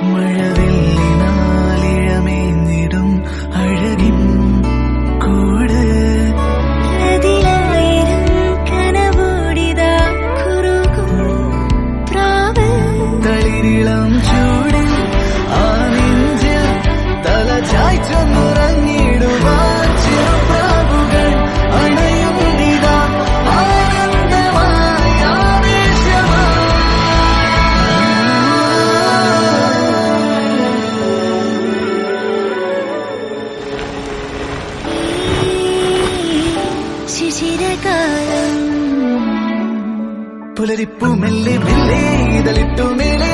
മഴവില്ലിനാലിഴമേഞ്ഞിടും അഴകിൻ കൂട് കനവോടിതാ കുറുകും പ്രാവ് തളിരിളം ചൂടിൽ ആ നെഞ്ചിൽ തല ചായ്ച്ചൊന്നുറങ്ങിടുവാൻ ചെറുപ്രാവുകൾ അണയുന്നിതാ ആനന്ദമായി ആവേശമായി. ശിശിരകാലം പുലരിപ്പു മെല്ലെ മെല്ലെ ഇതളിട്ടു മേലെ